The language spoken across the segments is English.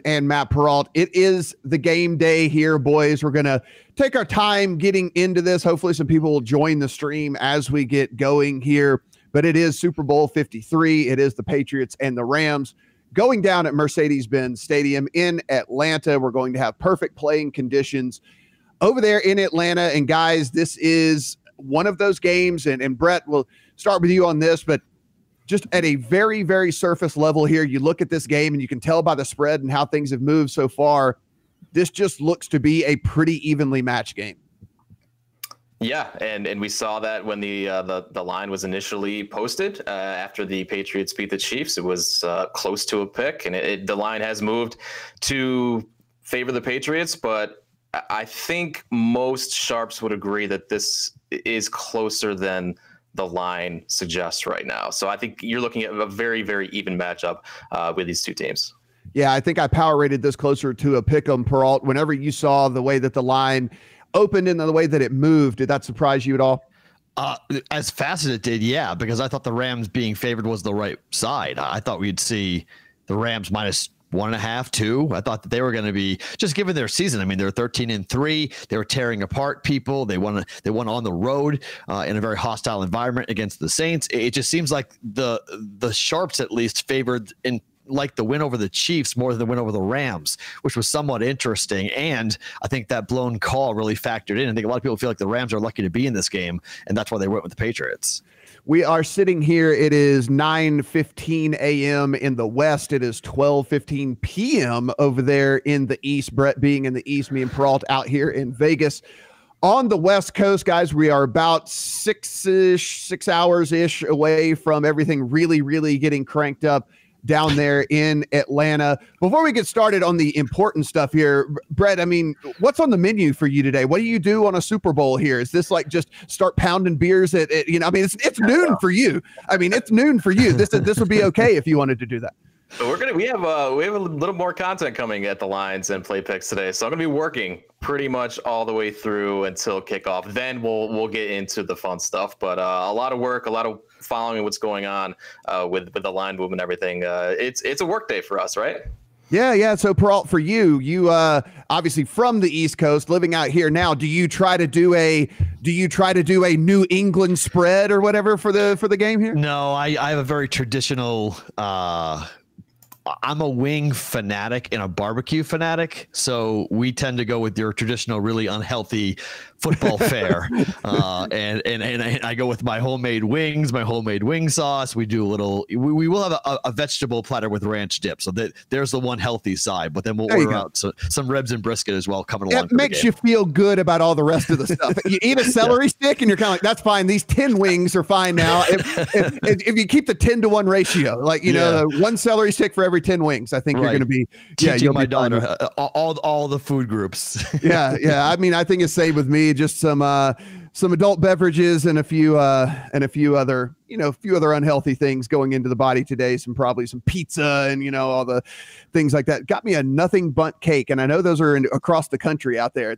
and Matt Peralt. It is the game day here, boys. We're going to take our time getting into this. Hopefully some people will join the stream as we get going here, but it is Super Bowl 53. It is the Patriots and the Rams going down at Mercedes-Benz Stadium in Atlanta. We're going to have perfect playing conditions over there in Atlanta. And guys, this is one of those games, and Brett, we'll start with you on this, but just at a very, very surface level here, you look at this game and you can tell by the spread and how things have moved so far, this just looks to be a pretty evenly matched game. Yeah, and we saw that when the line was initially posted after the Patriots beat the Chiefs. It was close to a pick, and the line has moved to favor the Patriots, but I think most sharps would agree that this is closer than the line suggests right now. So I think you're looking at a very, very even matchup with these two teams. Yeah, I think I power rated this closer to a pick 'em, Peralt. Whenever you saw the way that the line opened and the way that it moved, did that surprise you at all? As fast as it did, yeah, because I thought the Rams being favored was the right side. I thought we'd see the Rams minus 1.5, 2. I thought that they were going to be, just given their season. I mean, they're 13-3. They were tearing apart people. They won on the road in a very hostile environment against the Saints. It just seems like the sharps at least favored in like the win over the Chiefs more than the win over the Rams, which was somewhat interesting. And I think that blown call really factored in. I think a lot of people feel like the Rams are lucky to be in this game, and that's why they went with the Patriots. We are sitting here. It is 9:15 a.m. in the West. It is 12:15 p.m. over there in the East. Brett being in the East, me and Peralt out here in Vegas. On the West Coast, guys, we are about 6 hours-ish away from everything really, really getting cranked up down there in Atlanta. Before we get started on the important stuff here, Brett, I mean, what's on the menu for you today? What do you do on a Super Bowl here? Is this like just start pounding beers at I mean, it's noon for you. I mean, it's noon for you. This would be okay if you wanted to do that. So we have a little more content coming at the lines and play picks today. So I'm gonna be working pretty much all the way through until kickoff. Then we'll get into the fun stuff. But a lot of work, a lot of following what's going on with the line movement and everything. It's a work day for us, right? Yeah. So Peralt, for you obviously from the East Coast, living out here now, do you try to do a New England spread or whatever for the game here? No, I have a very traditional I'm a wing fanatic and a barbecue fanatic, so we tend to go with your traditional, really unhealthy football fare. And I go with my homemade wings, my homemade wing sauce. We do we will have a vegetable platter with ranch dip. So there's the one healthy side, but then we'll order out some ribs and brisket as well coming along. It makes you feel good about all the rest of the stuff. You eat a celery stick and you're kind of like, that's fine. These 10 wings are fine now. If you keep the 10to 1 ratio, like, one celery stick for every 10 wings, I think you're going to be teaching my daughter all the food groups. Yeah. I mean, I think it's safe with me. Just some adult beverages and a few other unhealthy things going into the body today. Probably some pizza and all the things like that. Got me a nothing but cake, and I know those are across the country out there.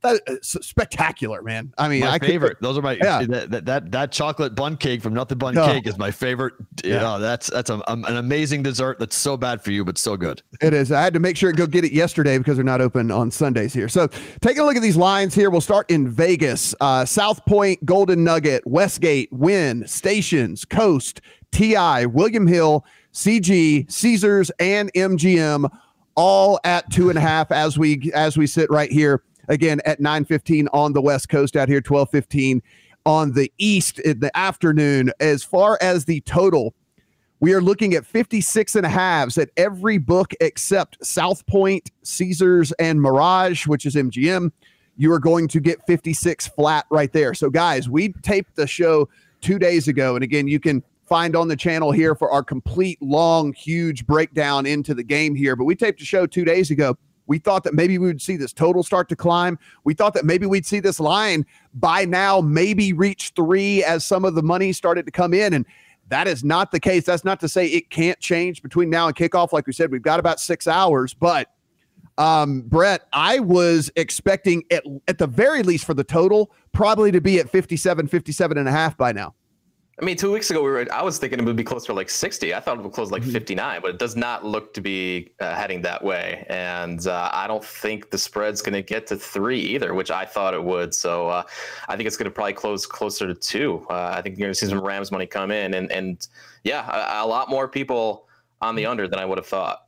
That's spectacular, man. I mean, my favorite. Those are my that chocolate bun cake from Nothing Bun Cake is my favorite. That's an amazing dessert that's so bad for you, but so good. It is. I had to make sure to go get it yesterday because they're not open on Sundays here. So taking a look at these lines here, we'll start in Vegas. South Point, Golden Nugget, Westgate, Wynn, Stations, Coast, TI, William Hill, CG, Caesars, and MGM, all at 2.5 as we sit right here. Again, at 9:15 on the West Coast out here, 12:15 on the East in the afternoon. As far as the total, we are looking at 56.5s at every book except South Point, Caesars, and Mirage, which is MGM. You are going to get 56 flat right there. So, guys, we taped the show 2 days ago. And, again, you can find on the channel here for our complete, long, huge breakdown into the game here. But we taped the show 2 days ago. We thought that maybe we would see this total start to climb. We thought that maybe we'd see this line by now maybe reach 3 as some of the money started to come in. And that is not the case. That's not to say it can't change between now and kickoff. Like we said, we've got about 6 hours. But, Brett, I was expecting at the very least for the total probably to be at 57.5 by now. I mean, 2 weeks ago, I was thinking it would be closer to like 60. I thought it would close like 59, but it does not look to be heading that way. And I don't think the spread's going to get to 3 either, which I thought it would. So I think it's going to probably close closer to 2. I think you're going to see some Rams money come in. And yeah, a lot more people on the under than I would have thought.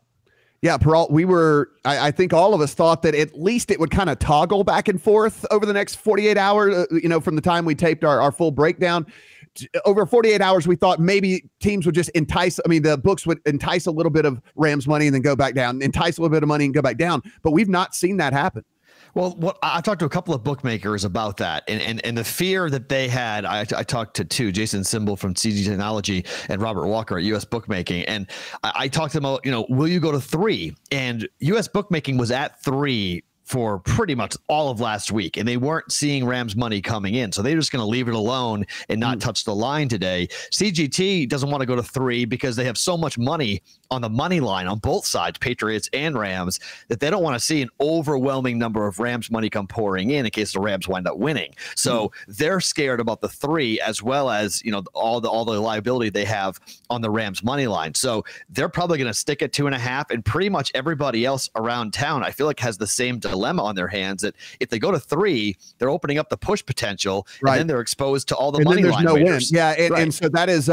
Yeah, Peralt, I think all of us thought that at least it would kind of toggle back and forth over the next 48 hours, from the time we taped our full breakdown. Over 48 hours, we thought maybe teams would just the books would entice a little bit of Rams money and then go back down, entice a little bit of money and go back down. But we've not seen that happen. Well, I talked to a couple of bookmakers about that, and the fear that they had. I talked to two, Jason Simbel from CG Technology and Robert Walker at US Bookmaking, and I talked to them about, will you go to 3? And US Bookmaking was at 3 for pretty much all of last week, and they weren't seeing Rams money coming in, so they're just going to leave it alone and not touch the line today. CGT doesn't want to go to 3 because they have so much money on the money line on both sides, Patriots and Rams, that they don't want to see an overwhelming number of Rams money come pouring in case the Rams wind up winning. So they're scared about the 3, as well as all the liability they have on the Rams money line. So they're probably going to stick at 2.5, and pretty much everybody else around town, I feel like, has the same dilemma on their hands, that if they go to 3, they're opening up the push potential, and then they're exposed to all the money line waiters. Yeah, and so that is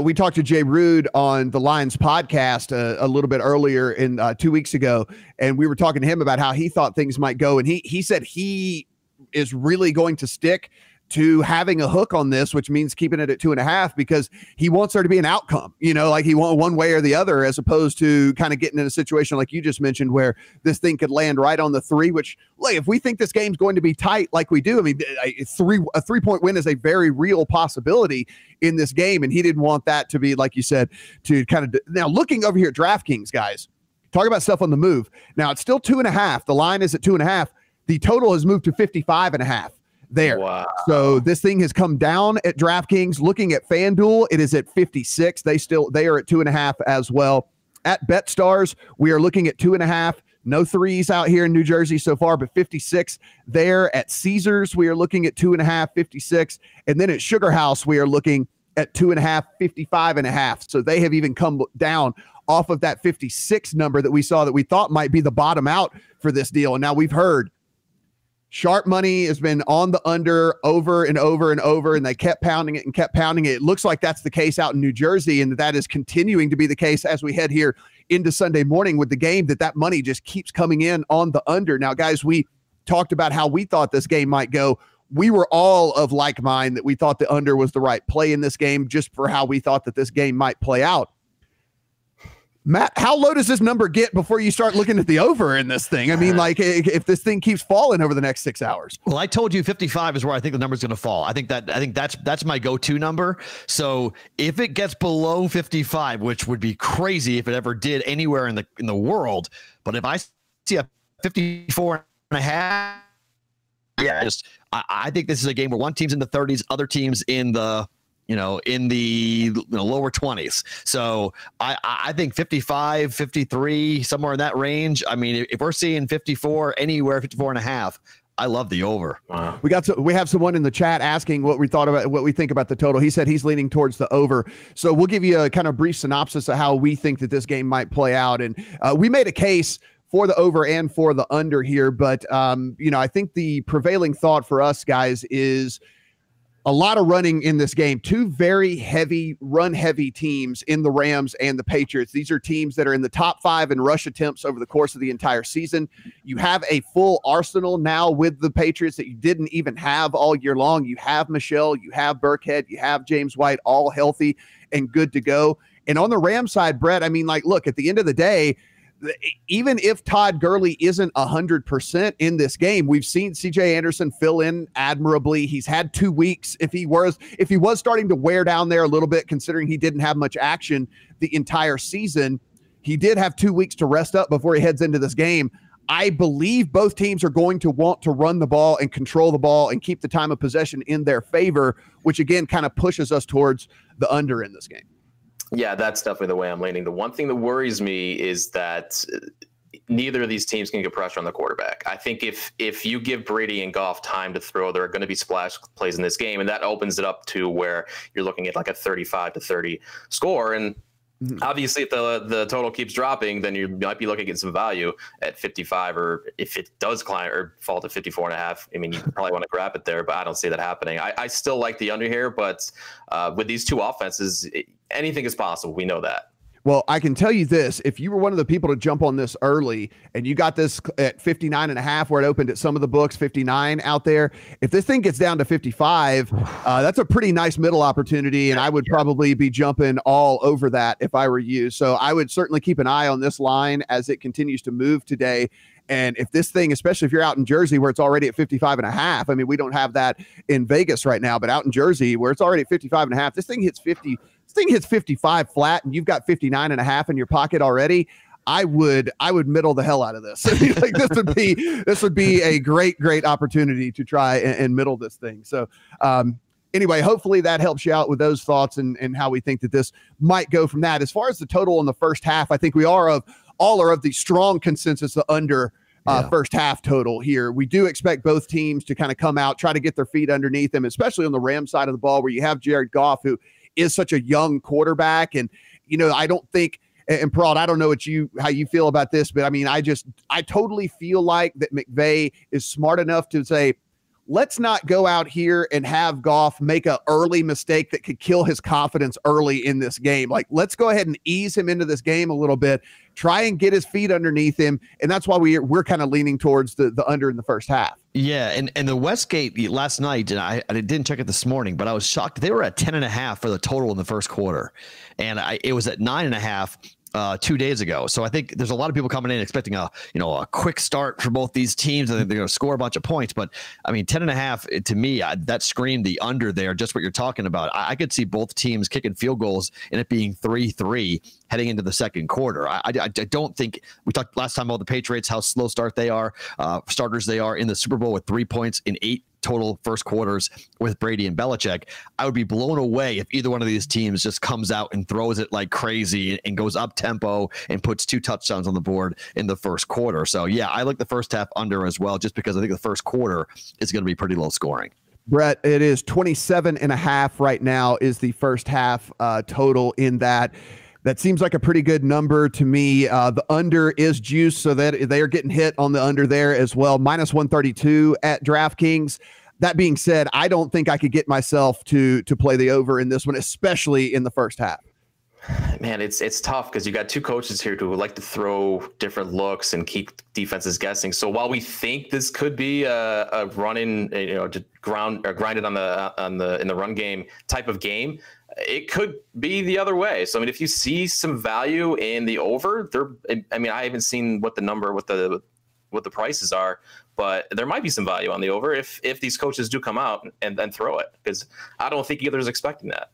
we talked to Jay Rude on the Lions podcast a little bit earlier in 2 weeks ago, and we were talking to him about how he thought things might go, and he said he is really going to stick to having a hook on this, which means keeping it at 2.5, because he wants there to be an outcome, like he wants one way or the other, as opposed to kind of getting in a situation like you just mentioned where this thing could land right on the 3, which, like, if we think this game's going to be tight like we do, I mean, a 3-point win is a very real possibility in this game, and he didn't want that to be, like you said, to kind of now looking over here at DraftKings, guys, talk about stuff on the move. Now it's still 2.5. The line is at 2.5. The total has moved to 55.5. There. Wow. So this thing has come down at DraftKings. Looking at FanDuel, it is at 56. They are at 2.5 as well. At BetStars, we are looking at 2.5. No 3s out here in New Jersey so far, but 56 there. At Caesars, we are looking at 2.5, 56. And then at Sugar House, we are looking at 2.5, 55.5. So they have even come down off of that 56 number that we saw that we thought might be the bottom out for this deal. And now we've heard sharp money has been on the under over and over and over, and they kept pounding it and kept pounding it. It looks like that's the case out in New Jersey, and that is continuing to be the case as we head here into Sunday morning with the game, that money just keeps coming in on the under. Now, guys, we talked about how we thought this game might go. We were all of like mind that we thought the under was the right play in this game, just for how we thought that this game might play out. Matt, how low does this number get before you start looking at the over in this thing? I mean, like, if this thing keeps falling over the next 6 hours. Well, I told you 55 is where I think the number is going to fall. I think that's my go-to number. So if it gets below 55, which would be crazy if it ever did anywhere in the world, but if I see a 54.5, I think this is a game where one team's in the 30s, other teams in the lower 20s. So I think 55, 53, somewhere in that range. I mean, if we're seeing 54 anywhere, 54.5, I love the over. Wow. We have someone in the chat asking what we think about the total. He said he's leaning towards the over. So we'll give you a kind of brief synopsis of how we think that this game might play out. And we made a case for the over and for the under here, but I think the prevailing thought for us guys is a lot of running in this game. Two very run-heavy teams in the Rams and the Patriots. These are teams that are in the top 5 in rush attempts over the course of the entire season. You have a full arsenal now with the Patriots that you didn't even have all year long. You have Michelle, you have Burkhead, you have James White, all healthy and good to go. And on the Rams side, Brett, I mean, like, look, at the end of the day, even if Todd Gurley isn't 100% in this game, we've seen CJ Anderson fill in admirably. He's had 2 weeks. If he was starting to wear down there a little bit, considering he didn't have much action the entire season, he did have 2 weeks to rest up before he heads into this game. I believe both teams are going to want to run the ball and control the ball and keep the time of possession in their favor, which again kind of pushes us towards the under in this game. Yeah, that's definitely the way I'm leaning. The one thing that worries me is that neither of these teams can get pressure on the quarterback. I think if you give Brady and Goff time to throw, there are going to be splash plays in this game, and that opens it up to where you're looking at like a 35-30 score. And obviously, if the total keeps dropping, then you might be looking at some value at 55, or if it does climb or fall to 54.5. I mean, you probably want to grab it there, but I don't see that happening. I still like the under here, but with these two offenses, anything is possible. We know that. Well, I can tell you this, if you were one of the people to jump on this early and you got this at 59.5 where it opened at some of the books, 59 out there, if this thing gets down to 55, that's a pretty nice middle opportunity. And I would probably be jumping all over that if I were you. So I would certainly keep an eye on this line as it continues to move today. And if this thing, especially if you're out in Jersey where it's already at 55.5, I mean, we don't have that in Vegas right now, but out in Jersey where it's already at 55.5, this thing hits 50. This thing hits 55 flat and you've got 59.5 in your pocket already. I would middle the hell out of this. I mean, like this would be a great opportunity to try and middle this thing. So anyway, hopefully that helps you out with those thoughts and how we think that this might go from that. As far as the total in the first half, I think we all are of the strong consensus, the under first half total here. We do expect both teams to kind of come out, try to get their feet underneath them, especially on the Rams side of the ball where you have Jared Goff, who is such a young quarterback. And, I don't think, and Peralta, I don't know how you feel about this, but I mean, I totally feel like that McVay is smart enough to say, let's not go out here and have Goff make an early mistake that could kill his confidence early in this game. Like, let's go ahead and ease him into this game a little bit, try and get his feet underneath him. And that's why we're kind of leaning towards the under in the first half. Yeah. And the Westgate last night, and I didn't check it this morning, but I was shocked. They were at 10.5 for the total in the first quarter. And it was at 9.5 2 days ago. So I think there's a lot of people coming in expecting a quick start for both these teams. I think they're going to score a bunch of points, but I mean, 10.5 to me, that screamed the under there, just what you're talking about. I could see both teams kicking field goals and it being 3-3 heading into the second quarter. I don't think we talked last time about the Patriots, how slow starters they are in the Super Bowl with 3 points in 8 total first quarters with Brady and Belichick. I would be blown away if either one of these teams just comes out and throws it like crazy and goes up tempo and puts 2 touchdowns on the board in the first quarter. So yeah, I like the first half under as well, just because I think the first quarter is going to be pretty low scoring. Brett, it is 27.5 right now is the first half total in that. That seems like a pretty good number to me. The under is juice, so that they are getting hit on the under there as well. Minus 132 at DraftKings. That being said, I don't think I could get myself to play the over in this one, especially in the first half. Man, it's tough because you got two coaches here who would like to throw different looks and keep defenses guessing. So while we think this could be a run-in, to grind it in the run game type of game, it could be the other way. So I mean, if you see some value in the over, I haven't seen what the prices are, but there might be some value on the over if these coaches do come out and then throw it, because I don't think either is expecting that.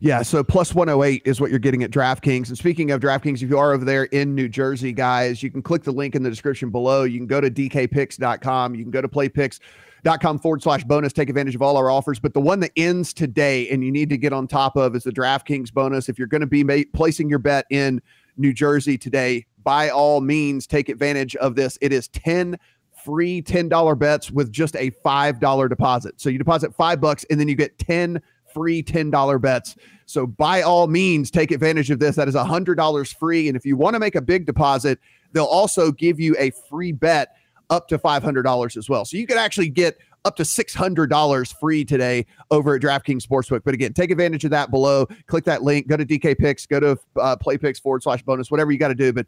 Yeah, so plus 108 is what you're getting at DraftKings. And speaking of DraftKings, if you are over there in New Jersey, guys, you can click the link in the description below. You can go to dkpicks.com. You can go to playpicks.com/bonus. Take advantage of all our offers. But the one that ends today and you need to get on top of is the DraftKings bonus. If you're going to be placing your bet in New Jersey today, by all means, take advantage of this. It is 10 free $10 bets with just a $5 deposit. So you deposit $5 and then you get 10 free $10 bets. So by all means, take advantage of this. That is $100 free. And if you want to make a big deposit, they'll also give you a free bet up to $500 as well. So you can actually get up to $600 free today over at DraftKings Sportsbook. But again, take advantage of that below. Click that link, go to DK Picks, go to playpicks/bonus, whatever you got to do. But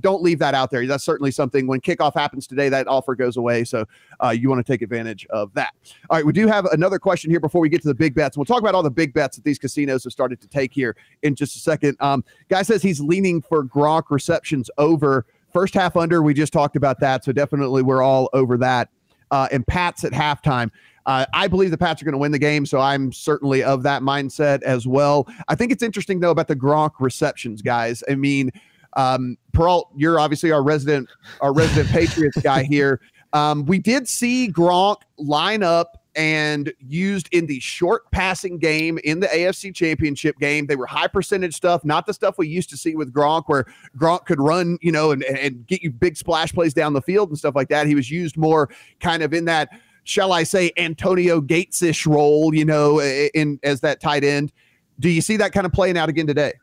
don't leave that out there. That's certainly something when kickoff happens today, that offer goes away. So you want to take advantage of that. All right, we do have another question here before we get to the big bets. We'll talk about all the big bets that these casinos have started to take here in just a second. Guy says he's leaning for Gronk receptions over. First half under, we just talked about that. So definitely we're all over that. And Pats at halftime. I believe the Pats are going to win the game, so I'm certainly of that mindset as well. I think it's interesting, though, about the Gronk receptions, guys. I mean, Peralt, you're obviously our resident Patriots guy here. We did see Gronk line up and used in the short passing game in the AFC Championship game. They were high percentage stuff, not the stuff we used to see with Gronk, where Gronk could run, and get you big splash plays down the field and stuff like that. He was used more kind of in that, shall I say, Antonio Gates-ish role, in as that tight end. Do you see that kind of playing out again today?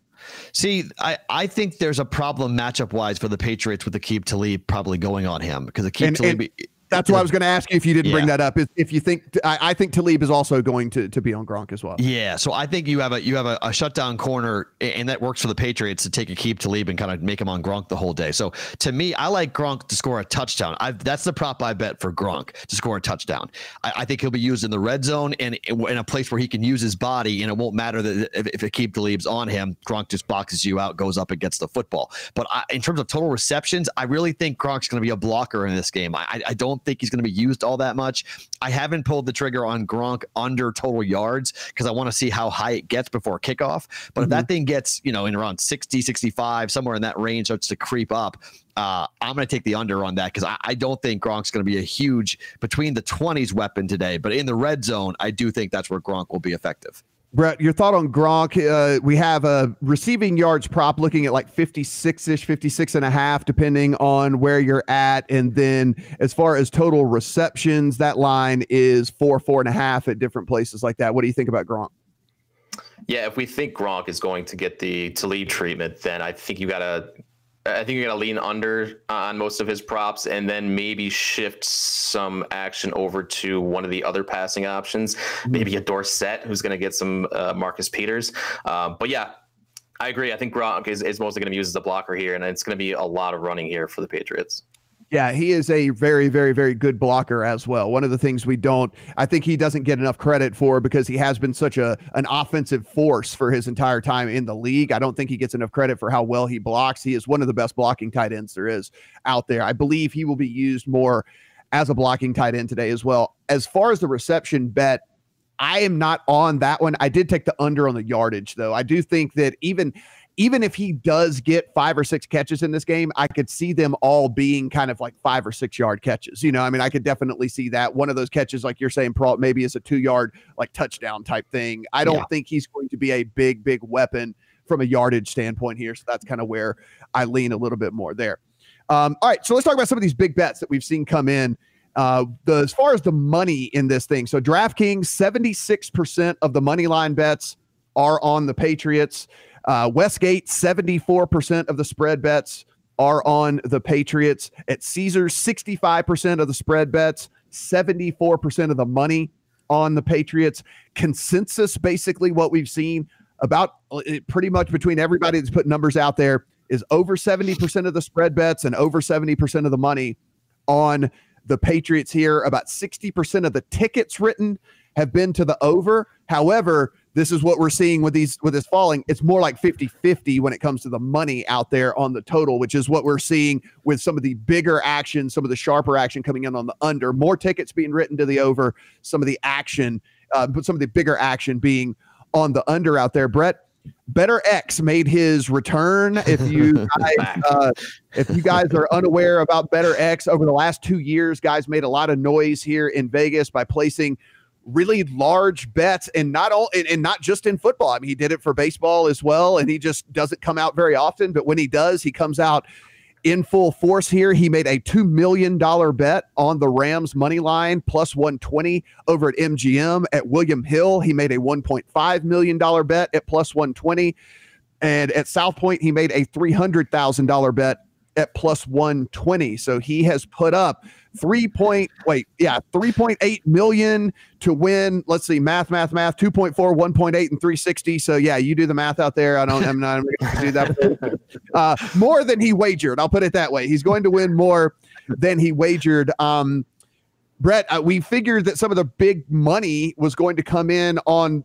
See, I think there's a problem matchup wise for the Patriots with Aqib Talib probably going on him, because Aqib Talib. That's what I was going to ask you if you didn't bring that up. If you think, I think Talib is also going to be on Gronk as well. Yeah, so I think you have a shutdown corner, and that works for the Patriots to take Aqib Talib and kind of make him on Gronk the whole day. So to me, I like Gronk to score a touchdown. That's the prop I bet for Gronk to score a touchdown. I think he'll be used in the red zone and in a place where he can use his body, and it won't matter that if Aqib Talib's on him, Gronk just boxes you out, goes up and gets the football. But in terms of total receptions, I really think Gronk's going to be a blocker in this game. I don't think he's going to be used all that much. I haven't pulled the trigger on Gronk under total yards because I want to see how high it gets before kickoff. But if that thing gets, in around 60, 65, somewhere in that range, starts to creep up, I'm going to take the under on that, because I don't think Gronk's going to be a huge between the 20s weapon today. But in the red zone, I do think that's where Gronk will be effective. Brett, your thought on Gronk? We have a receiving yards prop looking at like 56-ish, 56.5, depending on where you're at. And then as far as total receptions, that line is 4.5 at different places like that. What do you think about Gronk? Yeah, if we think Gronk is going to get the Talib treatment, then I think you got to lean under on most of his props, and then maybe shift some action over to one of the other passing options, maybe a Dorsett who's going to get some Marcus Peters. But yeah, I agree. I think Gronk is mostly going to be used as a blocker here, and it's going to be a lot of running here for the Patriots. Yeah, he is a very, very, very good blocker as well. One of the things I think he doesn't get enough credit for, because he has been such an offensive force for his entire time in the league. I don't think he gets enough credit for how well he blocks. He is one of the best blocking tight ends there is out there. I believe he will be used more as a blocking tight end today as well. As far as the reception bet, I am not on that one. I did take the under on the yardage, though. I do think that even if he does get 5 or 6 catches in this game, I could see them all being kind of like 5 or 6 yard catches. I could definitely see that. One of those catches, like you're saying, maybe is a 2-yard like touchdown type thing. I don't think he's going to be a big, big weapon from a yardage standpoint here. So that's kind of where I lean a little bit more there. All right, so let's talk about some of these big bets that we've seen come in. As far as the money in this thing, so DraftKings, 76% of the money line bets are on the Patriots. Westgate, 74% of the spread bets are on the Patriots. At Caesars, 65% of the spread bets, 74% of the money on the Patriots. Consensus, basically what we've seen about pretty much between everybody that's put numbers out there, is over 70% of the spread bets and over 70% of the money on the Patriots here. About 60% of the tickets written have been to the over. However, this is what we're seeing with this falling. It's more like 50-50 when it comes to the money out there on the total, which is what we're seeing with some of the bigger action, some of the sharper action coming in on the under. More tickets being written to the over, some of the action, but some of the bigger action being on the under out there. Brett, Better X made his return. If you guys are unaware about Better X, over the last 2 years, guys made a lot of noise here in Vegas by placing really large bets, and not just in football. I mean, he did it for baseball as well, and he just doesn't come out very often. But when he does, he comes out in full force here. He made a $2 million bet on the Rams money line, plus 120 over at MGM. At William Hill, he made a $1.5 million bet at plus 120. And at South Point, he made a $300,000 bet at plus 120. So he has put up 3.8 million to win. Let's see, math, 2.4, 1.8, and 360. So yeah, you do the math out there. I'm not going to do that. More than he wagered. I'll put it that way. He's going to win more than he wagered. Brett, we figured that some of the big money was going to come in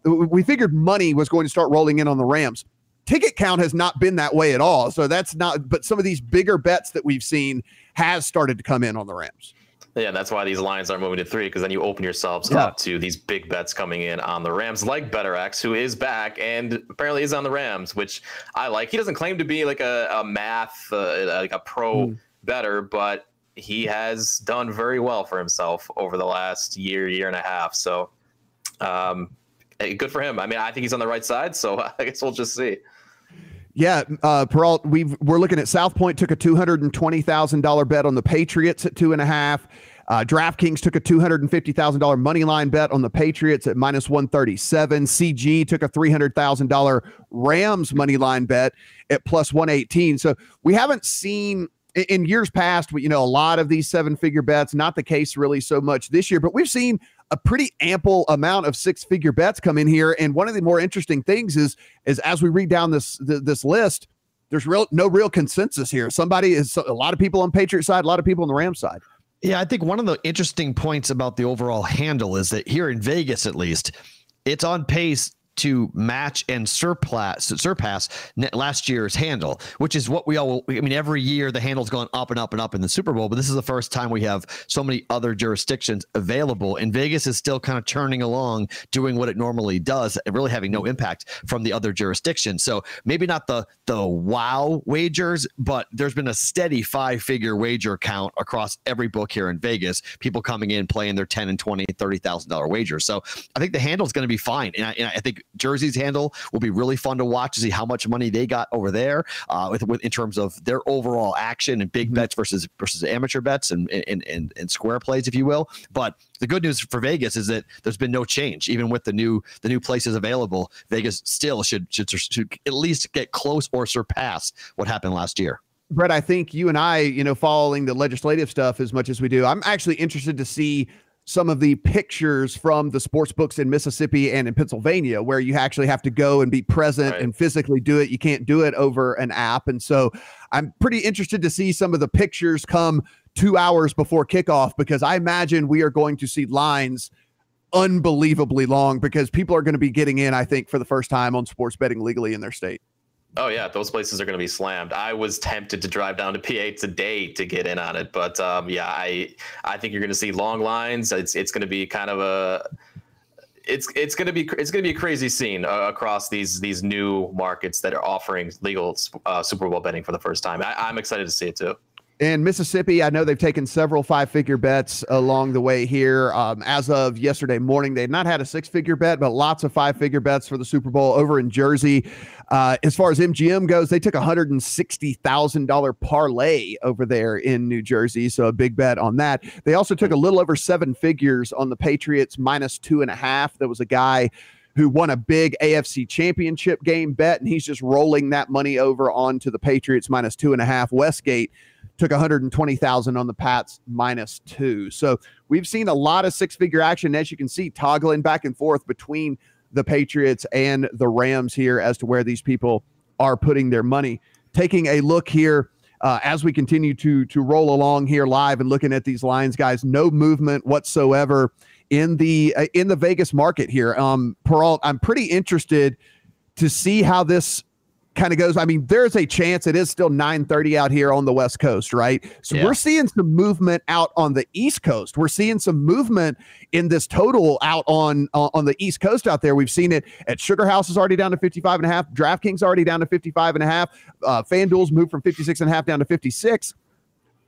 we figured money was going to start rolling in on the Rams. Ticket count has not been that way at all. So but some of these bigger bets that we've seen has started to come in on the Rams. Yeah, that's why these lines are moving to 3, because then you open yourselves up to these big bets coming in on the Rams, like Better X, who is back and apparently is on the Rams, which I like. He doesn't claim to be like a math, like a pro better, but he has done very well for himself over the last year and a half. So good for him. I mean, I think he's on the right side, so I guess we'll just see. Yeah, Peralt, we're looking at South Point took a $220,000 bet on the Patriots at 2.5. DraftKings took a $250,000 money line bet on the Patriots at -137. CG took a $300,000 Rams money line bet at +118. So we haven't seen in years past, a lot of these 7-figure bets, not the case really so much this year, but we've seen a pretty ample amount of 6-figure bets come in here. And one of the more interesting things is as we read down this list, there's no real consensus here. A lot of people on Patriot side, a lot of people on the Rams side. Yeah, I think one of the interesting points about the overall handle is that here in Vegas, at least, it's on pace to match and surpass last year's handle, which is what every year the handle's gone up and up and up in the Super Bowl, but this is the first time we have so many other jurisdictions available, and Vegas is still kind of churning along, doing what it normally does, and really having no impact from the other jurisdictions. So maybe not the wow wagers, but there's been a steady 5-figure wager count across every book here in Vegas, people coming in, playing their $10,000 and $20,000 and $30,000 wagers. So I think the handle's going to be fine. And I think Jersey's handle will be really fun to watch to see how much money they got over there in terms of their overall action and big bets versus amateur bets and square plays, if you will. But the good news for Vegas is that there's been no change, even with the new places available. Vegas still should at least get close or surpass what happened last year. Brett, I think you and I, following the legislative stuff as much as we do, I'm actually interested to see some of the pictures from the sports books in Mississippi and in Pennsylvania, where you actually have to go and be present and physically do it. You can't do it over an app. And so I'm pretty interested to see some of the pictures come 2 hours before kickoff, because I imagine we are going to see lines unbelievably long, because people are going to be getting in, I think, for the first time on sports betting legally in their state. Oh yeah, those places are going to be slammed. I was tempted to drive down to PA today to get in on it, but I think you're going to see long lines. It's going to be kind of it's going to be a crazy scene across these new markets that are offering legal Super Bowl betting for the first time. I'm excited to see it too. In Mississippi, I know they've taken several 5-figure bets along the way here. As of yesterday morning, they've not had a 6-figure bet, but lots of 5-figure bets for the Super Bowl over in Jersey. As far as MGM goes, they took a $160,000 parlay over there in New Jersey, so a big bet on that. They also took a little over 7 figures on the Patriots -2.5. There was a guy who won a big AFC championship game bet, and he's just rolling that money over onto the Patriots -2.5. Westgate took 120,000 on the Pats -2. So we've seen a lot of 6-figure action, as you can see, toggling back and forth between the Patriots and the Rams here as to where these people are putting their money. Taking a look here as we continue to roll along here live and looking at these lines, guys, no movement whatsoever in the Vegas market here. Peralt, I'm pretty interested to see how this kind of goes. I mean, there's a chance it is still 9:30 out here on the West Coast, right? So we're seeing some movement out on the East Coast. We're seeing some movement in this total out on the East Coast out there. We've seen it at Sugar House is already down to 55.5. DraftKings already down to 55.5. FanDuel's moved from 56.5 down to 56.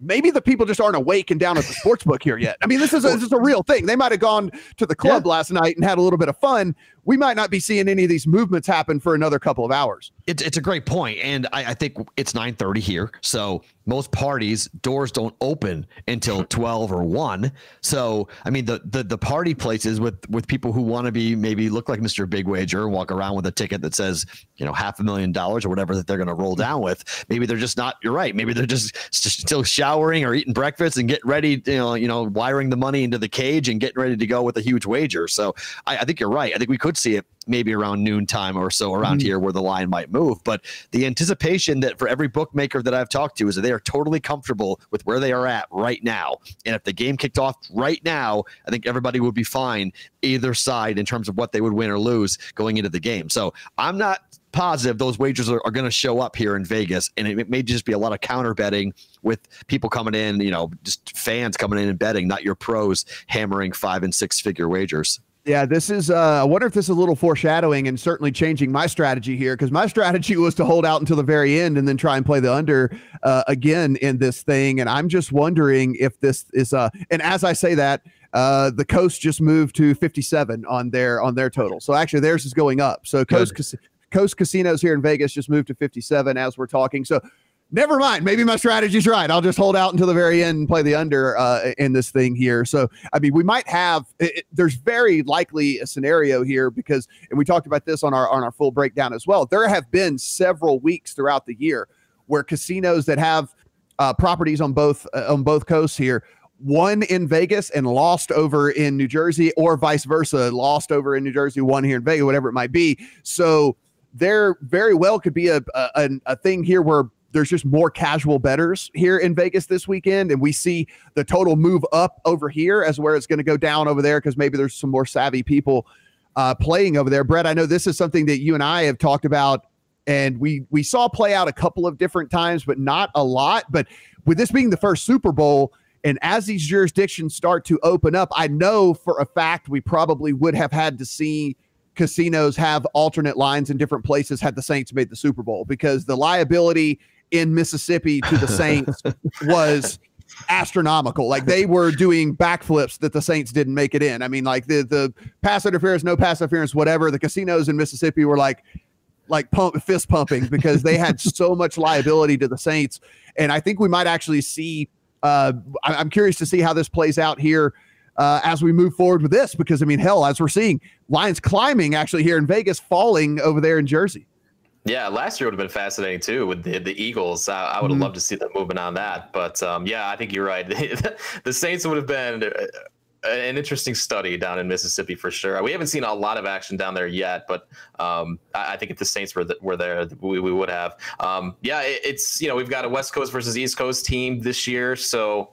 Maybe the people just aren't awake and down at the sportsbook here yet. I mean, this is a real thing. They might have gone to the club last night and had a little bit of fun. We might not be seeing any of these movements happen for another couple of hours. It's a great point, and I think it's 9:30 here, so most parties doors don't open until 12 or 1. So I mean, the party places with people who want to be maybe look like Mr. Big Wager, walk around with a ticket that says $500,000 or whatever that they're going to roll down with. Maybe they're just not. You're right. Maybe they're just still showering or eating breakfast and getting ready. Wiring the money into the cage and getting ready to go with a huge wager. So I think you're right. I think we could see it maybe around noontime or so around here where the line might move. But the anticipation that for every bookmaker that I've talked to is that they are totally comfortable with where they are at right now. And if the game kicked off right now, I think everybody would be fine either side in terms of what they would win or lose going into the game. So I'm not positive those wagers are going to show up here in Vegas, and it may just be a lot of counter betting with people coming in, just fans coming in and betting, not your pros hammering 5- and 6-figure wagers. Yeah, this is, I wonder if this is a little foreshadowing and certainly changing my strategy here, because my strategy was to hold out until the very end and then try and play the under again in this thing. And I'm just wondering if this is, and as I say that, the Coast just moved to 57 on their total. So actually theirs is going up. So Coast Casinos here in Vegas just moved to 57 as we're talking. So never mind. Maybe my strategy's right. I'll just hold out until the very end and play the under in this thing here. So, I mean, we might have, there's very likely a scenario here because, and we talked about this on our full breakdown as well. There have been several weeks throughout the year where casinos that have properties on both coasts here won in Vegas and lost over in New Jersey, or vice versa, lost over in New Jersey, won here in Vegas, whatever it might be. So there very well could be a thing here where there's just more casual bettors here in Vegas this weekend, and we see the total move up over here as where it's going to go down over there because maybe there's some more savvy people playing over there. Brett, I know this is something that you and I have talked about, and we saw play out a couple of different times, but not a lot. But with this being the first Super Bowl, and as these jurisdictions start to open up, I know for a fact we probably would have had to see casinos have alternate lines in different places had the Saints made the Super Bowl, because the liability in Mississippi to the Saints was astronomical. Like, they were doing backflips that the Saints didn't make it in. I mean, like the pass interference, no pass interference, whatever. The casinos in Mississippi were like fist pumping because they had so much liability to the Saints. And I think we might actually see, I'm curious to see how this plays out here as we move forward with this, because I mean, hell, as we're seeing lines climbing actually here in Vegas, falling over there in Jersey. Yeah, last year would have been fascinating too with the Eagles. I would have loved to see them moving on that. But yeah, I think you're right. The Saints would have been an interesting study down in Mississippi for sure. We haven't seen a lot of action down there yet, but I think if the Saints were there, we would have. Yeah, it's, we've got a West Coast versus East Coast team this year, so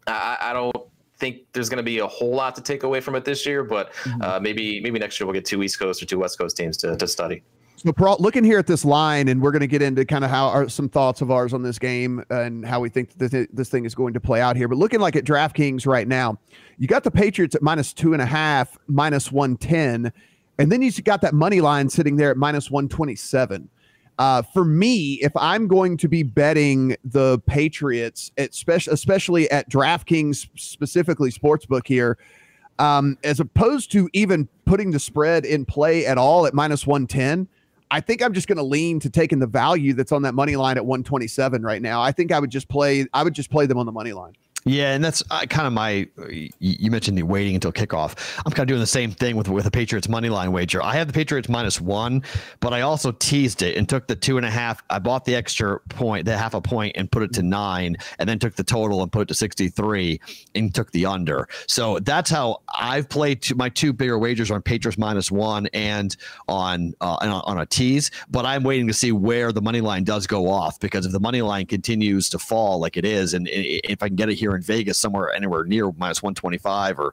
I don't think there's going to be a whole lot to take away from it this year, but maybe next year we'll get 2 East Coast or 2 West Coast teams to study. So looking here at this line, and we're going to get into kind of some thoughts of ours on this game and how we think this thing is going to play out here. But looking like at DraftKings right now, you got the Patriots at -2.5, -110, and then you got that money line sitting there at -127. For me, if I'm going to be betting the Patriots, especially at DraftKings, specifically Sportsbook here, as opposed to even putting the spread in play at all at -110, I think I'm just going to lean to taking the value that's on that money line at 127 right now. I think I would just play them on the money line. Yeah, and that's kind of you mentioned the waiting until kickoff. I'm kind of doing the same thing with a Patriots money line wager. I have the Patriots -1, but I also teased it and took the 2.5. I bought the extra point, the half a point, and put it to 9, and then took the total and put it to 63 and took the under. So that's how I've played my 2 bigger wagers on Patriots -1 and on a tease. But I'm waiting to see where the money line does go off, because if the money line continues to fall like it is, and if I can get it here in Vegas anywhere near -125 or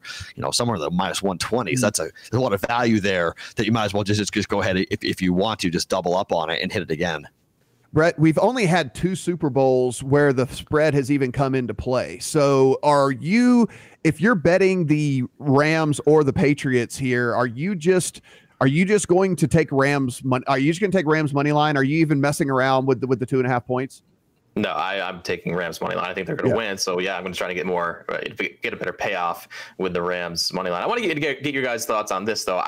somewhere in the -120s, there's a lot of value there that you might as well just go ahead, if you want to, just double up on it and hit it again. Brett, we've only had 2 Super Bowls where the spread has even come into play. So if you're betting the Rams or the Patriots here, are you just going to take Rams? Are you just going to take Rams money line? Are you even messing around with the 2.5 points? No, I'm taking Rams money line. I think they're going to win. So yeah, I'm going to try to get a better payoff with the Rams money line. I want to get your guys' thoughts on this though.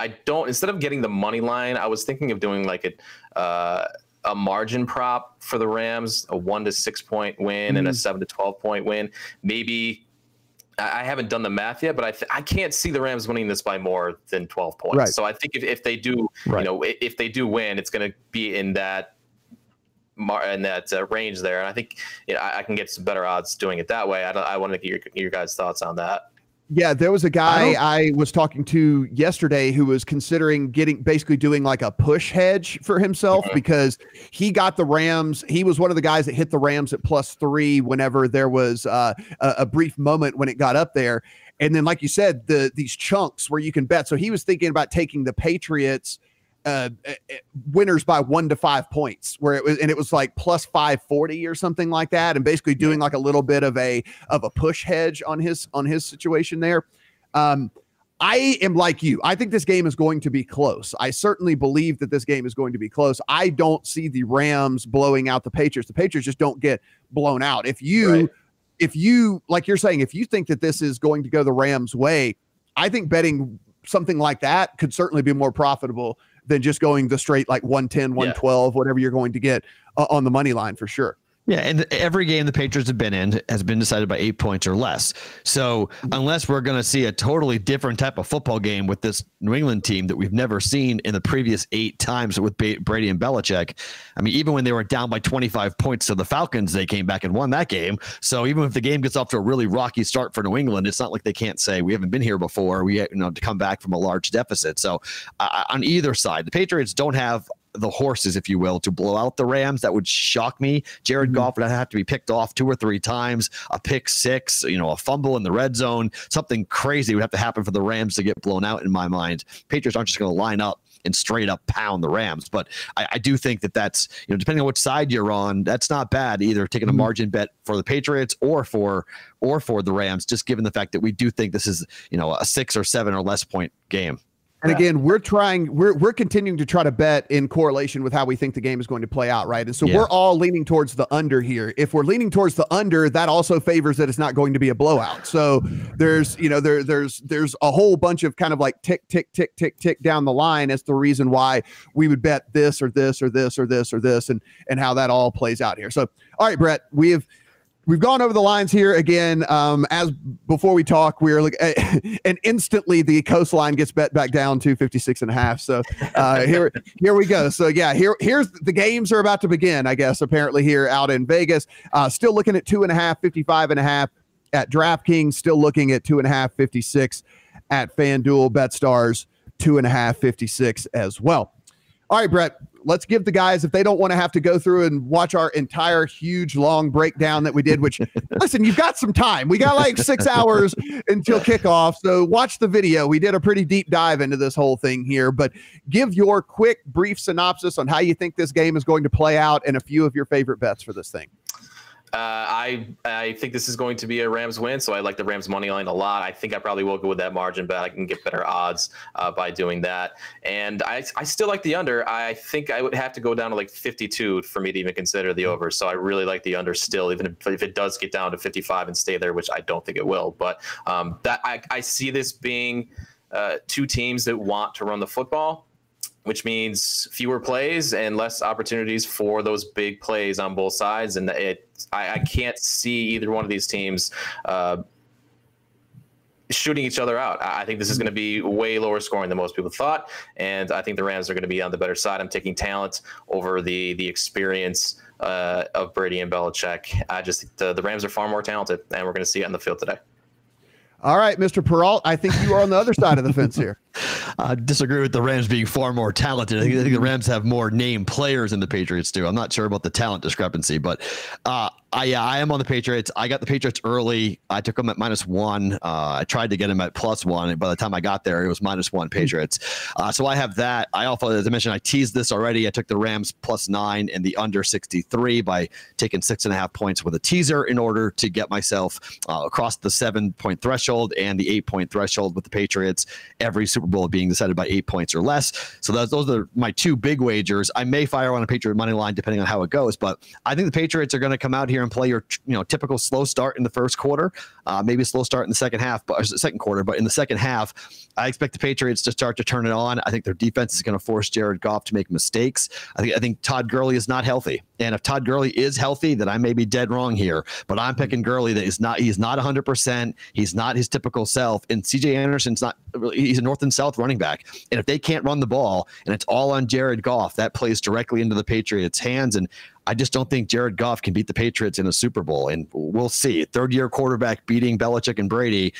Instead of getting the money line, I was thinking of doing like a margin prop for the Rams, a 1 to 6 point win and a 7 to 12 point win. Maybe I haven't done the math yet, but I can't see the Rams winning this by more than 12 points. Right. So I think if they do, if they do win, it's going to be in that range there, and I think I can get some better odds doing it that way. I want to get your guys' thoughts on that. Yeah, there was a guy I was talking to yesterday who was considering basically doing like a push hedge for himself because he got the Rams. He was one of the guys that hit the Rams at +3 whenever there was a brief moment when it got up there. And then, like you said, these chunks where you can bet. So he was thinking about taking the Patriots winners by 1 to 5 points, where it was like +540 or something like that, and basically doing like a little bit of a push hedge on his situation there. I am like you. I think this game is going to be close. I certainly believe that this game is going to be close. I don't see the Rams blowing out the Patriots. The Patriots just don't get blown out. If you, like you're saying, if you think that this is going to go the Rams' way, I think betting something like that could certainly be more profitable than just going the straight like 110, 112, whatever you're going to get on the money line for sure. Yeah, and every game the Patriots have been in has been decided by 8 points or less. So unless we're going to see a totally different type of football game with this New England team that we've never seen in the previous 8 times with Brady and Belichick, I mean, even when they were down by 25 points to the Falcons, they came back and won that game. So even if the game gets off to a really rocky start for New England, it's not like they can't say we haven't been here before. We to come back from a large deficit. So on either side, the Patriots don't have the horses, if you will, to blow out the Rams. That would shock me. Jared Goff would have to be picked off 2 or 3 times, a pick 6, a fumble in the red zone. Something crazy would have to happen for the Rams to get blown out in my mind. Patriots aren't just going to line up and straight up pound the Rams. But I do think that's, depending on which side you're on, that's not bad either, taking a margin bet for the Patriots or for the Rams, just given the fact that we do think this is, a 6 or 7 or less point game. And again, we're continuing to try to bet in correlation with how we think the game is going to play out, right? And so we're all leaning towards the under here. If we're leaning towards the under, that also favors that it's not going to be a blowout. So there's a whole bunch of kind of like tick, tick, tick, tick, tick down the line as the reason why we would bet this or this or this or this or this and how that all plays out here. So, all right, Brett, We've gone over the lines here again. As before we talk, we're like, and instantly the coastline gets bet back down to 56.5. So here we go. So yeah, here's the games are about to begin, I guess, apparently here out in Vegas. Still looking at 2.5, 55.5 at DraftKings, still looking at 2.5, 56 at FanDuel, BetStars, 2.5, 56 as well. All right, Brett, let's give the guys, if they don't want to have to go through and watch our entire huge long breakdown that we did, which listen, you've got some time. We got like 6 hours until kickoff. So watch the video. We did a pretty deep dive into this whole thing here, but give your quick, brief synopsis on how you think this game is going to play out and a few of your favorite bets for this thing. I think this is going to be a Rams win, so I like the Rams money line a lot. I think I probably will go with that margin bet. I can get better odds by doing that. And I still like the under. I think I would have to go down to like 52 for me to even consider the over. So I really like the under still, even if it does get down to 55 and stay there, which I don't think it will. But that I see this being 2 teams that want to run the football, which means fewer plays and less opportunities for those big plays on both sides. And I can't see either one of these teams shooting each other out. I think this is going to be way lower scoring than most people thought. And I think the Rams are going to be on the better side. I'm taking talent over the experience of Brady and Belichick. I just think the Rams are far more talented, and we're going to see it on the field today. All right, Mr. Peralt, I think you are on the other side of the fence here. I disagree with the Rams being far more talented. I think the Rams have more named players than the Patriots do. I'm not sure about the talent discrepancy, but I am on the Patriots. I got the Patriots early. I took them at -1. I tried to get them at +1. And by the time I got there, it was -1 Patriots. So I have that. I also, as I mentioned, I teased this already. I took the Rams +9 and the under 63 by taking 6.5 points with a teaser in order to get myself across the 7-point threshold and the 8-point threshold with the Patriots. Every Super Bowl being decided by 8 points or less. So those are my 2 big wagers. I may fire on a Patriot money line depending on how it goes, but I think the Patriots are going to come out here and play your typical slow start in the first quarter, maybe a slow start in the second quarter, but in the second half, I expect the Patriots to start to turn it on. I think their defense is going to force Jared Goff to make mistakes. I think Todd Gurley is not healthy. And if Todd Gurley is healthy, then I may be dead wrong here, but I'm picking Gurley that he's not 100%. He's not his typical self. And CJ Anderson's he's a north and south running back. And if they can't run the ball and it's all on Jared Goff, that plays directly into the Patriots' hands. And I just don't think Jared Goff can beat the Patriots in a Super Bowl. And we'll see. Third-year quarterback beating Belichick and Brady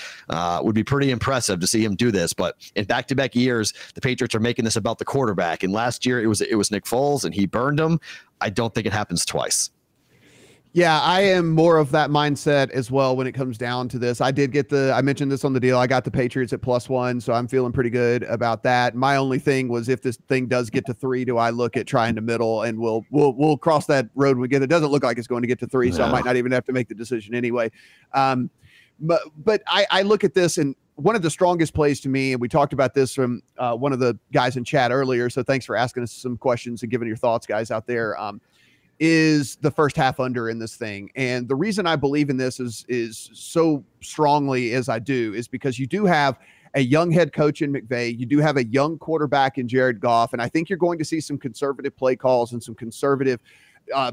would be pretty impressive to see him do this. But in back-to-back years, the Patriots are making this about the quarterback. And last year, it was Nick Foles, and he burned him. I don't think it happens twice. Yeah, I am more of that mindset as well when it comes down to this. I mentioned this on the deal. I got the Patriots at +1, so I'm feeling pretty good about that. My only thing was if this thing does get to 3, do I look at trying to middle, and we'll cross that road when we get it. Doesn't look like it's going to get to 3, so I might not even have to make the decision anyway. But I look at this, and one of the strongest plays to me, and we talked about this from one of the guys in chat earlier, so thanks for asking us some questions and giving your thoughts, guys, out there, is the first half under in this thing. And the reason I believe in this is so strongly as I do is because you do have a young head coach in McVay. You do have a young quarterback in Jared Goff. And I think you're going to see some conservative play calls and some conservative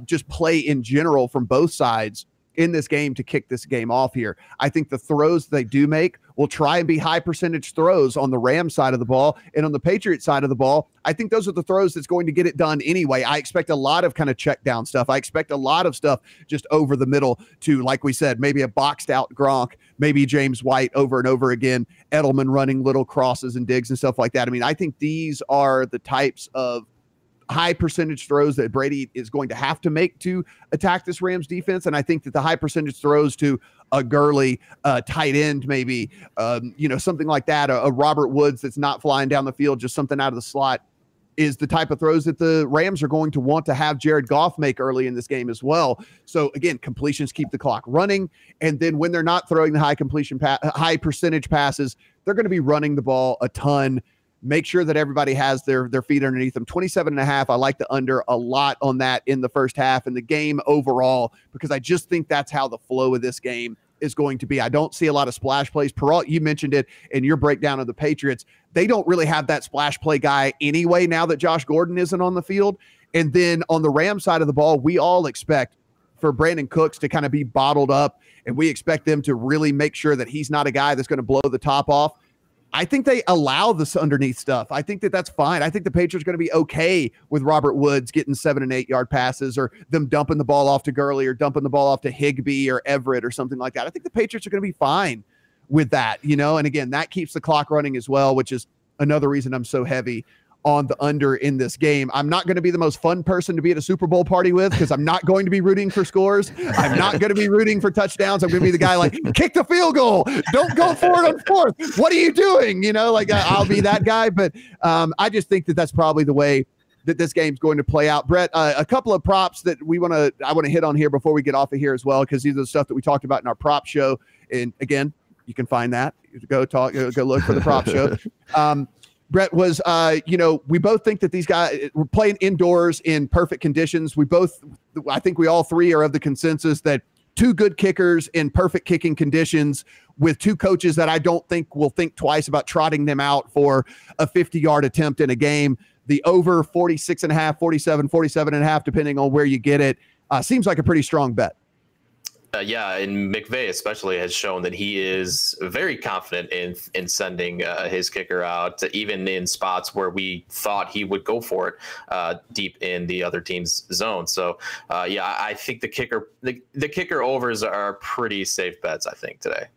just play in general from both sides in this game to kick this game off here. I think the throws they do make will try and be high percentage throws on the Rams side of the ball, and on the Patriots side of the ball, I think those are the throws that's going to get it done anyway. I expect a lot of kind of check down stuff. I expect a lot of stuff just over the middle to, like we said, maybe a boxed out Gronk, maybe James White over and over again, Edelman running little crosses and digs and stuff like that. I mean, I think these are the types of high percentage throws that Brady is going to have to make to attack this Rams defense. And I think that the high percentage throws to a Gurley tight end, maybe, something like that, a Robert Woods that's not flying down the field, just something out of the slot, is the type of throws that the Rams are going to want to have Jared Goff make early in this game as well. So again, completions keep the clock running. And then when they're not throwing the high percentage passes, they're going to be running the ball a ton. Make sure that everybody has their feet underneath them. 27.5. I like the under a lot on that in the first half and the game overall, because I just think that's how the flow of this game is going to be. I don't see a lot of splash plays. Peralt, you mentioned it in your breakdown of the Patriots. They don't really have that splash play guy anyway now that Josh Gordon isn't on the field. And then on the Rams side of the ball, we all expect for Brandon Cooks to kind of be bottled up, and we expect them to really make sure that he's not a guy that's going to blow the top off. I think they allow this underneath stuff. I think that that's fine. I think the Patriots are going to be okay with Robert Woods getting 7 and 8 yard passes, or them dumping the ball off to Gurley, or dumping the ball off to Higbee or Everett or something like that. I think the Patriots are going to be fine with that, and again, that keeps the clock running as well, which is another reason I'm so heavy on the under in this game. I'm not going to be the most fun person to be at a Super Bowl party with, because I'm not going to be rooting for scores. I'm not going to be rooting for touchdowns. I'm going to be the guy like, kick the field goal. Don't go for it on fourth. What are you doing? I'll be that guy. But I just think that that's probably the way that this game's going to play out. Brett, a couple of props that I want to hit on here before we get off of here as well, because these are the stuff that we talked about in our prop show. And again, you can find that. Go look for the prop show. Brett was, we both think that these guys were playing indoors in perfect conditions. I think we all three are of the consensus that two good kickers in perfect kicking conditions with two coaches that I don't think will think twice about trotting them out for a 50-yard attempt in a game. The over 46.5, 47, 47.5, depending on where you get it, seems like a pretty strong bet. And McVay especially has shown that he is very confident in sending his kicker out, even in spots where we thought he would go for it deep in the other team's zone. So, I think the kicker overs are pretty safe bets, I think, today.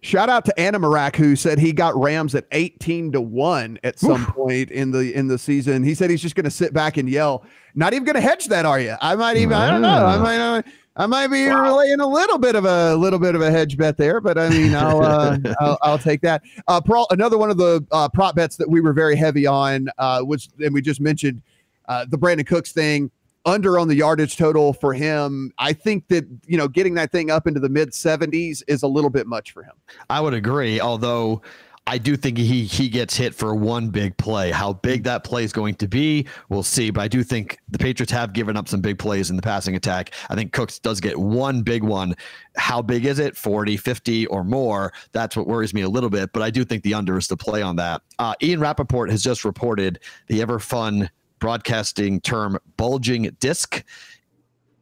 Shout out to Anna Marak, who said he got Rams at 18-1 at some point in the season. He said he's just going to sit back and yell. Not even going to hedge that, are you? I don't know. I might be relaying a little bit of a hedge bet there, but I mean, I'll take that. Another one of the prop bets that we were very heavy on was, and we just mentioned the Brandon Cooks thing, under on the yardage total for him. I think that, getting that thing up into the mid 70s is a little bit much for him. I would agree, although I do think he gets hit for one big play. How big that play is going to be, we'll see. But I do think the Patriots have given up some big plays in the passing attack. I think Cooks does get one big one. How big is it? 40, 50 or more? That's what worries me a little bit. But I do think the under is the play on that. Ian Rappaport has just reported the ever fun broadcasting term bulging disc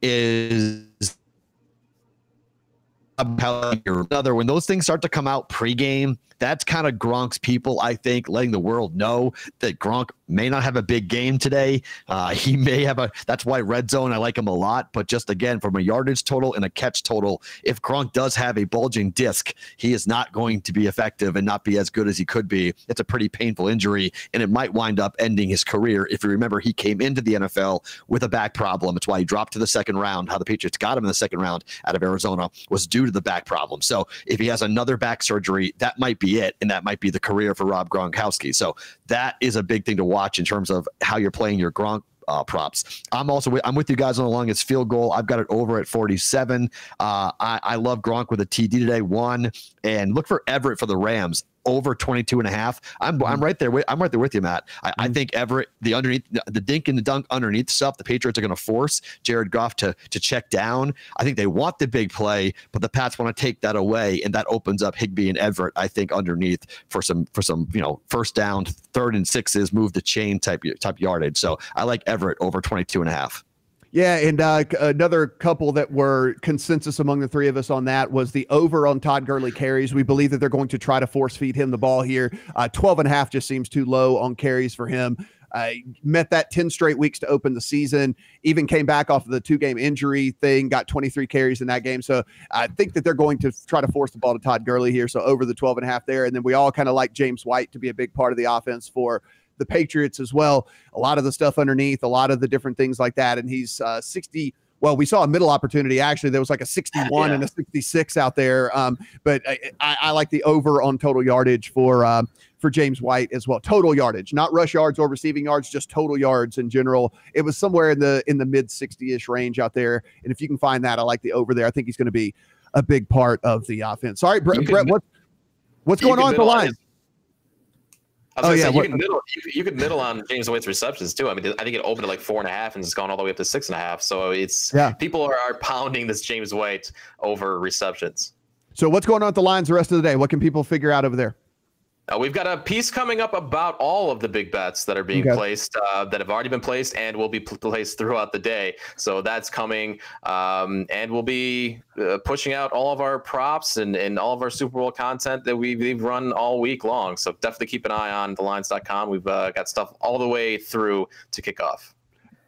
is another. When those things start to come out pregame, that's kind of Gronk's people, I think, letting the world know that Gronk may not have a big game today. He may have that's why red zone, I like him a lot. But just again, from a yardage total and a catch total, if Gronk does have a bulging disc, he is not going to be effective and not be as good as he could be. It's a pretty painful injury, and it might wind up ending his career. If you remember, he came into the NFL with a back problem. It's why he dropped to the second round. How the Patriots got him in the second round out of Arizona was due to the back problem. So if he has another back surgery, that might be it, and that might be the career for Rob Gronkowski. So that is a big thing to watch in terms of how you're playing your Gronk props. I'm with you guys on the longest field goal. I've got it over at 47. I love Gronk with a TD today, 1, and look for Everett for the Rams over 22.5. I'm right there. I'm right there with you, Matt. I think Everett, the dink and the dunk underneath stuff, the Patriots are going to force Jared Goff to check down. I think they want the big play, but the Pats want to take that away, and that opens up Higbee and Everett, I think, underneath for some first down, 3rd and 6s, move the chain type yardage. So I like Everett over 22.5. Yeah, and another couple that were consensus among the three of us on that was the over on Todd Gurley carries. We believe that they're going to try to force feed him the ball here. 12.5 just seems too low on carries for him. Met that 10 straight weeks to open the season, even came back off of the 2-game injury thing, got 23 carries in that game. So I think that they're going to try to force the ball to Todd Gurley here. So over the 12.5 there. And then we all kind of like James White to be a big part of the offense for the Patriots as well. A lot of the stuff underneath, a lot of the different things like that. And he's 60. Well, we saw a middle opportunity. Actually, there was like a 61 and a 66 out there. But I like the over on total yardage for James White as well. Total yardage, not rush yards or receiving yards, just total yards in general. It was somewhere in the mid 60-ish range out there. And if you can find that, I like the over there. I think he's going to be a big part of the offense. Sorry, Brett, what's going on with the line? You could middle on James White's receptions too. I mean, I think it opened at like 4.5 and it's gone all the way up to 6.5. So people are pounding this James White over receptions. So what's going on with the lines the rest of the day? What can people figure out over there? We've got a piece coming up about all of the big bets that are being placed, that have already been placed and will be placed throughout the day. So that's coming, and we'll be pushing out all of our props and all of our Super Bowl content that we've run all week long. So definitely keep an eye on thelines.com. We've got stuff all the way through to kick off.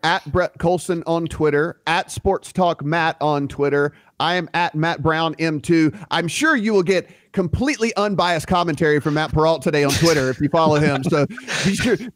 At Brett Colson on Twitter, at Sports Talk Matt on Twitter. I am at Matt Brown M2. I'm sure you will get completely unbiased commentary from Matt Peralt today on Twitter if you follow him. So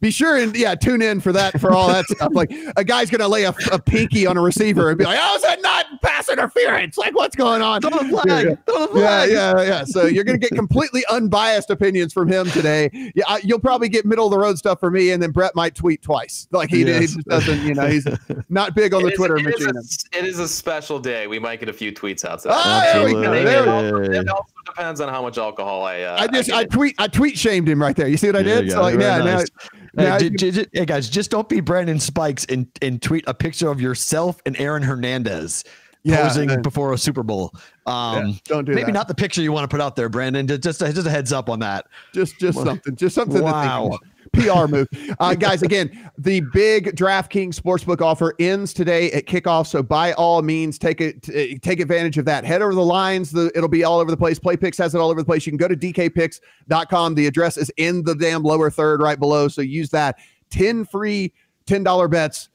be sure and tune in for that, for all that stuff. Like a guy's going to lay a pinky on a receiver and be like, "Oh, is that not pass interference? Like what's going on?" Throw the flag. Yeah. So you're going to get completely unbiased opinions from him today. Yeah, you'll probably get middle of the road stuff from me, and then Brett might tweet twice. Like he just doesn't, he's not big on the Twitter machine. It is a special day. We might get a few tweets out. It also depends on how much alcohol I tweet shamed him right there. You see what I did? So nice. Hey guys, just don't be Brandon Spikes and tweet a picture of yourself and Aaron Hernandez posing before a Super Bowl. Don't do maybe that. Not the picture you want to put out there, Brandon. Just a heads up on that. Just something. Wow. To think PR move. Guys, again, the big DraftKings Sportsbook offer ends today at kickoff. So by all means, take advantage of that. Head over the lines. It'll be all over the place. PlayPicks has it all over the place. You can go to dkpicks.com. The address is in the damn lower third right below. So use that. 10 free $10 bets.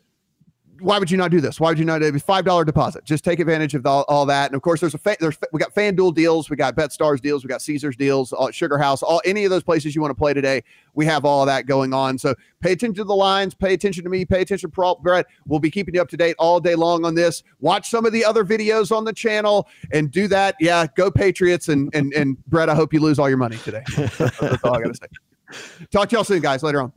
Why would you not do this? Why would you not do a $5 deposit? Just take advantage of all that. And of course, we got FanDuel deals, we got BetStars deals, we got Caesars deals, Sugar House, any of those places you want to play today. We have all of that going on. So pay attention to the lines, pay attention to me, pay attention to Brett. We'll be keeping you up to date all day long on this. Watch some of the other videos on the channel and do that. Yeah, go Patriots and Brett, I hope you lose all your money today. That's all I got to say. Talk to y'all soon, guys. Later on.